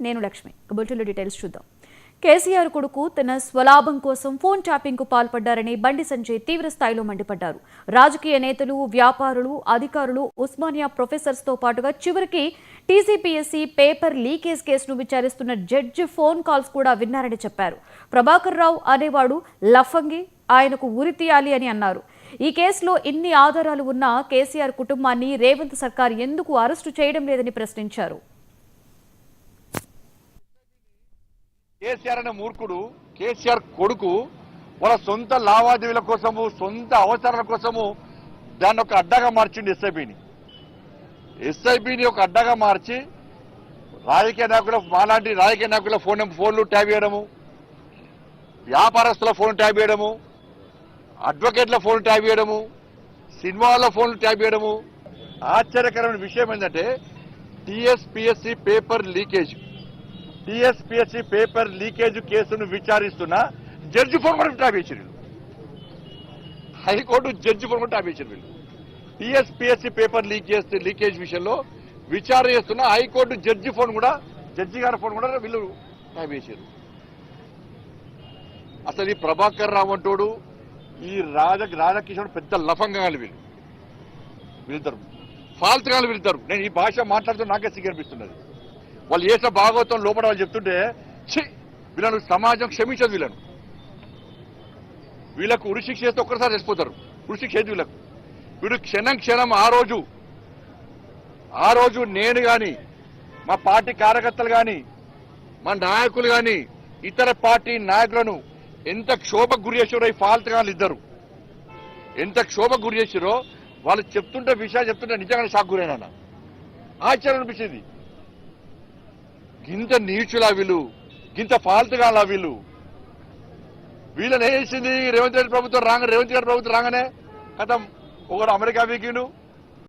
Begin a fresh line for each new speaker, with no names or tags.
నేను లక్ష్మి. బులెటిన్లో డీటెయిల్స్ చూద్దాం. కేసీఆర్ కొడుకు తన స్వలాభం కోసం ఫోన్ ట్యాపింగ్ కు పాల్పడ్డారని బండి సంజయ్ తీవ్ర స్థాయిలో మండిపడ్డారు. రాజకీయ నేతలు, వ్యాపారులు, అధికారులు, ఉస్మానియా ప్రొఫెసర్స్ తో పాటుగా చివరికి టీసీపీఎస్సీ పేపర్ లీకేజ్ కేసును విచారిస్తున్న జడ్జి ఫోన్ కాల్స్ కూడా విన్నారని చెప్పారు. ప్రభాకర్ రావు అనేవాడు లఫంగి, ఆయనకు ఉరి తీయాలి అని అన్నారు. ఈ కేసులో ఇన్ని ఆధారాలు ఉన్నా కేసీఆర్ కుటుంబాన్ని రేవంత్ సర్కార్ ఎందుకు అరెస్టు చేయడం లేదని ప్రశ్నించారు.
కేసీఆర్ అనే మూర్ఖుడు, కేసీఆర్ కొడుకు వాళ్ళ సొంత లావాదేవీల కోసము, సొంత అవసరాల కోసము దాన్ని ఒక అడ్డాగా మార్చింది. ఎస్ఐబిని ఒక అడ్డాగా మార్చి రాజకీయ నాయకుల, మాలాంటి రాజకీయ నాయకుల ఫోన్లు ట్యాబ్ చేయడము, వ్యాపారస్తుల ఫోన్ ట్యాబ్ చేయడము, అడ్వకేట్ల ఫోన్ ట్యాబ్ చేయడము, సినిమాల ఫోన్లు ట్యాబ్ చేయడము. ఆశ్చర్యకరమైన విషయం ఏంటంటే టీఎస్పీఎస్సీ పేపర్ లీకేజ్ కేసును విచారిస్తున్న జడ్జి ఫోన్ కూడా ట్యాబ్ చేశారు. హైకోర్టు జడ్జి ఫోన్ కూడా ట్యాబ్ చేశారు. వీళ్ళు టీఎస్పీఎస్సీ పేపర్ లీకేజ్ విషయంలో విచారణ చేస్తున్న హైకోర్టు జడ్జి గారి ఫోన్ కూడా వీళ్ళు ట్యాబ్ చేశారు. అసలు ఈ ప్రభాకర్ రావు అంటోడు, ఈ రాధాకిషోర్ పెద్ద లఫంగాలు వీళ్ళిద్దరు ఫాల్తుగాలు వీళ్ళిద్దరు. నేను ఈ భాష మాట్లాడుతూ నాకే సిగ్గనిపిస్తున్నది. వాళ్ళు చేసిన భాగవతం లోపల వాళ్ళు చెప్తుంటే వీళ్ళను సమాజం క్షమించదు. వీళ్ళకు ఉరిశిక్ష చేస్తే ఒక్కసారి చచ్చిపోతారు. ఉరిశిక్ష ఏది వీళ్ళకు. వీడు క్షణం ఆ రోజు నేను కానీ, మా పార్టీ కార్యకర్తలు కానీ, మా నాయకులు కానీ, ఇతర పార్టీ నాయకులను ఎంత క్షోభకు గురి చేసారో ఈ ఫాల్తుగాళ్ళు ఇద్దరు ఎంత క్షోభకు గురి చేసారో వాళ్ళు విషయాలు చెప్తుంటే నిజంగానే షాక్ గురైనా. ఆశ్చర్యం అనిపించింది. గింత నీచులా వీళ్ళు, గింత ఫాల్తుగాలా వీళ్ళని ఏం చేసింది రేవంత్ గారి ప్రభుత్వం రాగానే కథం ఒకడు అమెరికా వీకిండు,